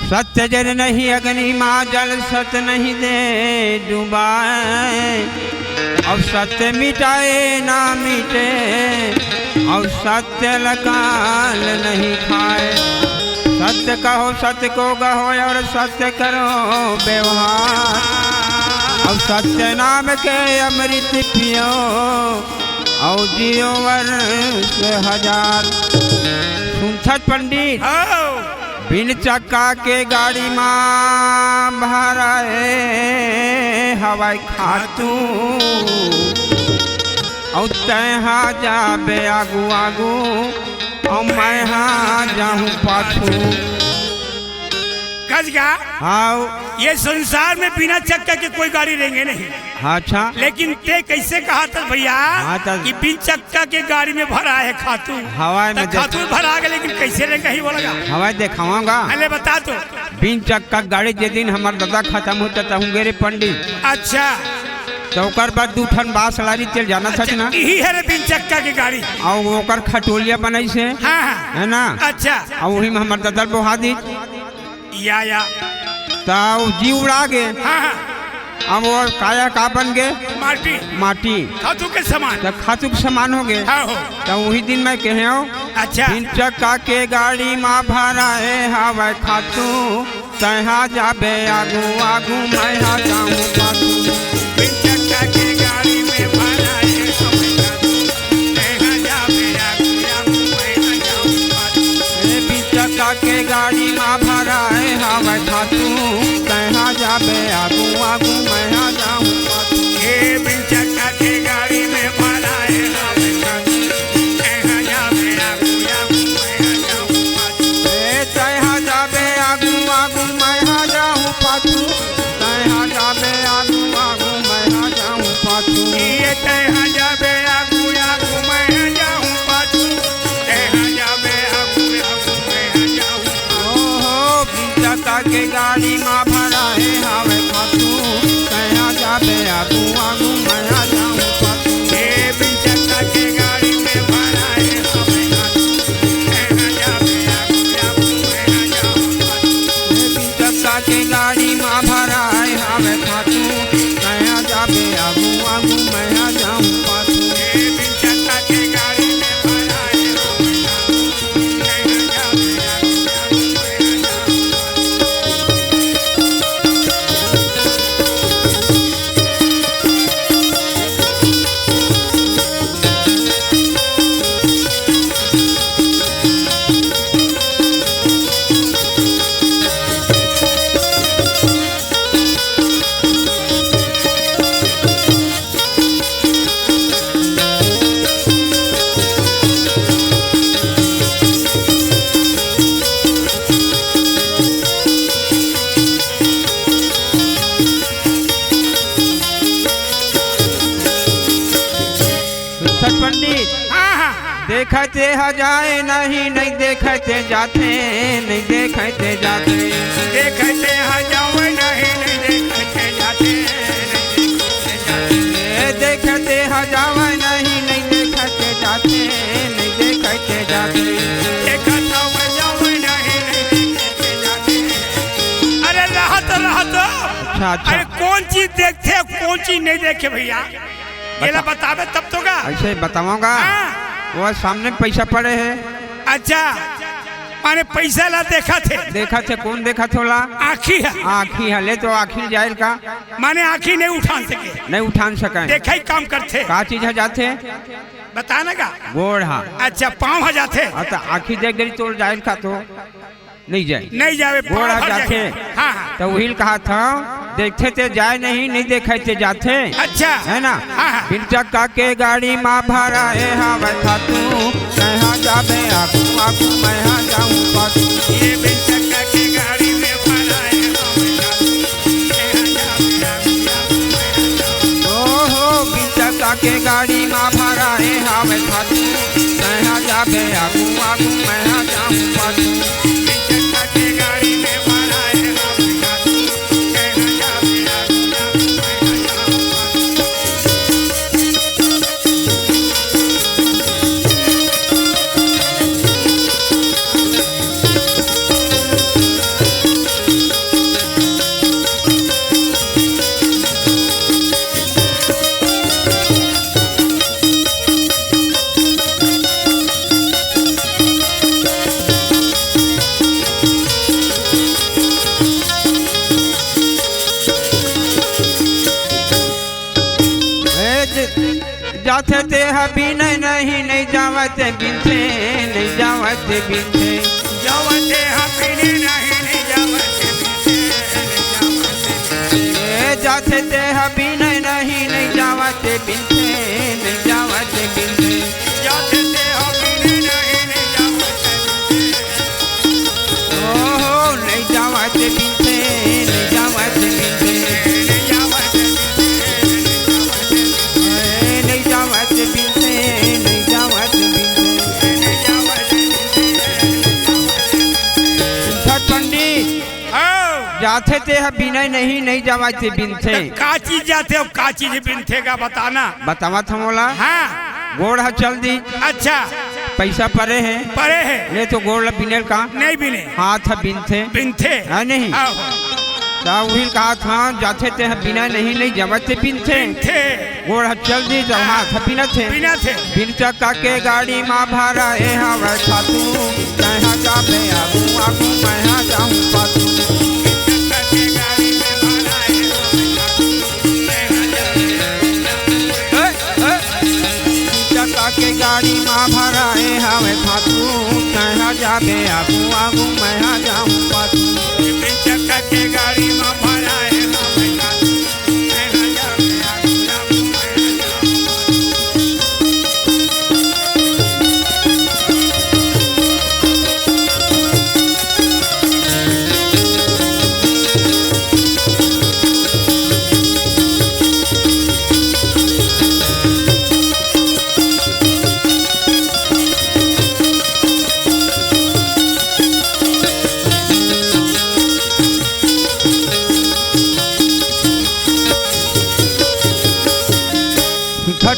सत्य जल नहीं अग्नि माँ जल सत नहीं दे डुबाए। अब सत्य मिटाए ना मिटे और सत्य लकाल नहीं खाए। सत्य कहो सत्य को गहो और सत्य करो व्यवहार। अब सत्य नाम के अमृत पियो और जियो वर्ष हजार। सुनछत पंडित बिन चक्का के गाड़ी माँ भराए हवाई खातू और तैहा जाबे आगू आगू और मैं हाँ जाऊँ पाछू। कसगा हाँ ये संसार में बिना चक्का के कोई गाड़ी रहेंगे नहीं। अच्छा लेकिन ते कैसे कहा था भैया कि बिन चक्का के गाड़ी में भरा है खातू हवाई में खातू भरा गया, लेकिन कैसे रहेगा ही बोलेगा हवाई देखाऊंगा। अरे बता तो बिन चक्का गाड़ी जे दिन हमार दादा खत्म होता हूँ रे पंडित। अच्छा तो ओकर बाद दू ठन बास लारी चल जाना था ना। यही है रे बिन चक्का की गाड़ी और ओकर खटोलिया बनाई से हाँ हाँ है ना। अच्छा और वही में हमार दादा बोहा दी या तो जी उड़ा गए। हाँ हाँ अब वो काया का बन गए माटी माटी खातू के समान तो खातू के समान हो गए। हाँ हो तो वही दिन मैं कहे हो अच्छा बिन चक्का के गाड़ी माँ भरा है हवा खातू तहा जाबे आगू आगू मैं हाँ जाऊँ पाछू। बिन चक्का के गाड़ी में भरा है हवा खातू तहा जाबे आगू आगू मैं हाँ जाऊँ पाछू। बिन चक्का के गाड़ी माँ भरा है हवा खातू तहा जाबे आगू आगू मैं हाँ जाऊँ पाछू। ए बिन चक्का के गाड़ी में भरा है हवा खातू तहा जाबे आगू आगू मैं हाँ जाऊँ पाछू। तहा जाबे आगू आगू मैं हाँ जाऊँ पाछू। तहा जाबे आगू आगू मैं हाँ जाऊँ पाछू। ये तहा जाबे आगू आगू मैं हाँ जाऊँ पाछू। तहा जाबे आगू आगू मैं हाँ जाऊँ पाछू। ओहो बिन चक्का के गाड़ी माँ भरा है हवे खातू तहा जाबे आगू आगू मैं हाँ जाऊँ पाछू। ए बिन चक्का के गाड़ी में भरा है हवा खातू तहा जाबे आगू आगू मैं हाँ जाऊँ पाछू। बिन चक्का के गाड़ी माँ भरा है हवे खातू तहा जाबे आगू आगू मैं हाँ जाऊँ पाछू। ए बिन चक्का के गाड़ी में भरा है हवा खातू तहा जाबे आगू आगू मैं हाँ जाऊँ पाछू। सुनछत पंडित हाँ हाँ देखते ह जाए नहीं नहीं देखते जाते नहीं देखते जाते। देखते हैं जाओ नहीं नहीं देखते जाते देखते ह जाए नहीं नहीं देखते जाते नहीं देखते जाते। देखता हुआ जाओ नहीं नहीं देखते जाते। अरे राहत अच्छा अच्छा अरे कौन चीज देखते हैं कौन चीज नहीं देखे भैया ये ला बतावे तब तो का ऐसे बताऊंगा। हाँ। वो सामने पैसा पड़े है। अच्छा माने पैसा ला देखा थे देखा थे कौन देखा थोड़ा आँखी है आँखी हले तो आखिर जाए का माने आँखी नहीं उठा सके नहीं उठान सके। देखा ही काम करते का चीज है जाते बताना का गोड़ हाँ अच्छा पाँव हो जाते तो आखी देख गई तो जाए का तो नहीं जाए नहीं जावे गोड़ पाँव भर जाते। जाए। हाँ हाँ तो वही कहा था देखते थे जाए नहीं नहीं देखते जाते अच्छा है ना। हाँ हाँ बिन चक्का के गाड़ी माँ भरा है हवा खातू तहा जाबे आगू आगू मैं हाँ जाऊँ पाछू। ये बिन चक्का की गाड़ी में भरा है हवा खातू तहा जाबे आगू आगू मैं हाँ जाऊँ। ओहो बिन चक्का के गाड़ी माँ भरा है हवा खातू तहा जाबे आगू आगू मैं हाँ जाऊँ पाछू। बिन चक्का की गाड़ी में भरा है हवा खातू तहा जाबे आगू आगू मैं हाँ जाऊँ पाछू। जाते ते बिनय नहीं नहीं जावत बिनथे नहीं जावत बिनथे जावते हपीने नहीं जावत जाते ते बिनय नहीं नहीं जावत बिनथे नहीं जावत बिनथे जाते ते हपीने नहीं जावत ओहो नहीं जावत बिनथे नहीं जावत बिनथे नहीं जावत नहीं जावत बिनथे नहीं जावत बिनथे नहीं जावत पंडित जाते ते बिनय नहीं नहीं जावते बिनथे का चीज जाते हो का चीज बिनथे का बताना बतावा था मोला हाँ गोड़ हा चल दी अच्छा पैसा परे है परे है ले तो गोड़ बिनल का नहीं बिने हाथ बिनथे बिनथे है नहीं आओ वही कहा था जाते ते बिनय नहीं नहीं जावते बिनथे थे गोड़ हा चल दी जब हाथ बिना थे बिना थे बिन चक्का के गाड़ी माँ भरा ए हवा खातू कहाँ जाबे आगू आगू मैं हाँ जाऊँ पातू के गाड़ी माँ भरा ए हवे फातू कहाँ जाबे आगू आगू मैं हाँ जाऊँ पातू चक्का के गाड़ी में भरा है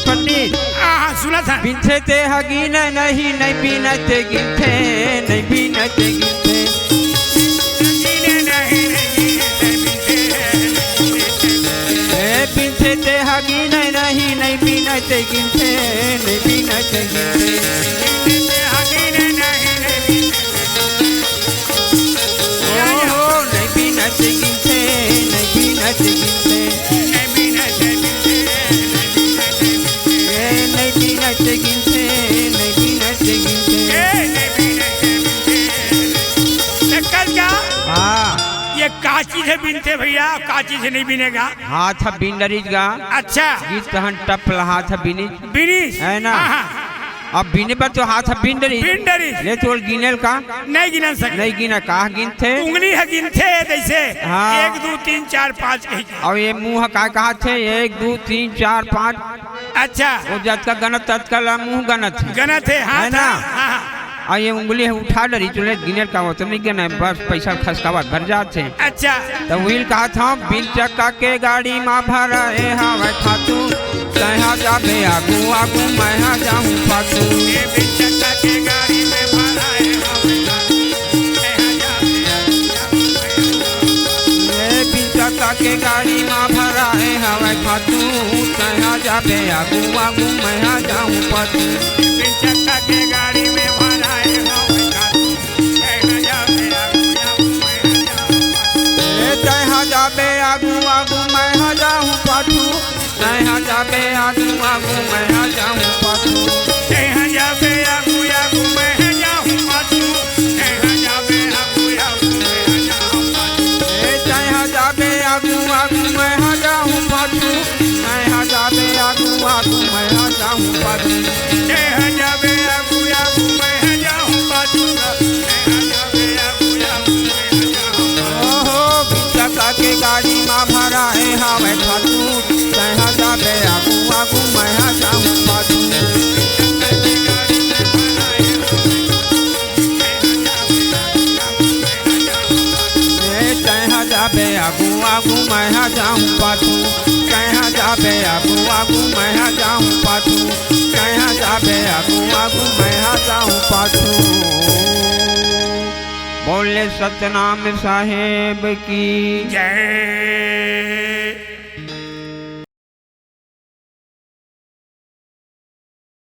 पंडित सुना था बिनथे ते हगीन नहीं नहीं बीनते गिनथे नहीं बीनते गिनथे बिनथे ते हगीन नहीं नहीं बीनते गिनथे नहीं बीनते गिनथे ओहो नहीं बीनते गिनथे नहीं बीनते गिनथे ये का चीज है बिनते भैया का चीज है नहीं बिनेगा हाथ बिनरीज गा अच्छा गीत तहन टप हाथ बिनिज बिनीश है ना अब बिने पर तो हाथ बिनरीज बिनरीज ले तो गिनल का नहीं गिन सकते नहीं गिना कहा गिनथे उंगली है गिनथे जैसे हाँ। 1 2 3 4 5 कही और ये मुंह का कहा थे 1 2 3 4 5 अच्छा वो जत का गणत तत का मुंह गणत गणत है हाँ है ना हाँ और ये उंगली है उठा डरी चले गिनर का वो तो नहीं गिना बस पैसा खसकावत भर जाते अच्छा तो व्हील कहा था बिन चक्का के गाड़ी माँ भरा ए हवा खातू कहाँ जाबे आगू आगू मैं हाँ जाऊँ पातू ये बिन चक्का के गाड़ी में भरा है बिन चक्का के गाड़ी माँ भरा है हवा खातू कहाँ जाबे आगू आगू मैं हाँ जाऊँ पातू बिन चक्का के गाड़ी में भरा है कहाँ जाबे आगू आगू मैं हाँ जाऊँ पाछू कहाँ जाबे आगू आगू मैं हाँ जाऊँ पाछू कहाँ जाबे आगू आगू मैं जाऊँ पाछू कहाँ जाबे आगू आगू मैं जाऊँ पाछू कहाँ जाबे आगू आगू मैं हाँ जाऊँ पाछू कहाँ जाबे आगू आगू मैं हाँ जाऊँ पाछू कहाँ जाबे आगू आगू मैं जाऊँ पाछू के गाड़ी माँ भरा है हवे खातू कहाँ जाबे आगू आगू मैं हाँ जाऊँ पाछू कहाँ जाबे आगू आगू मैं हाँ जाऊँ पाछू कहाँ जाबे आगू आगू मैं हाँ जाऊँ पाछू कहाँ जाबे आगू आगू मैं हाँ जाऊँ पाछू बोले सतनाम साहेब की जय।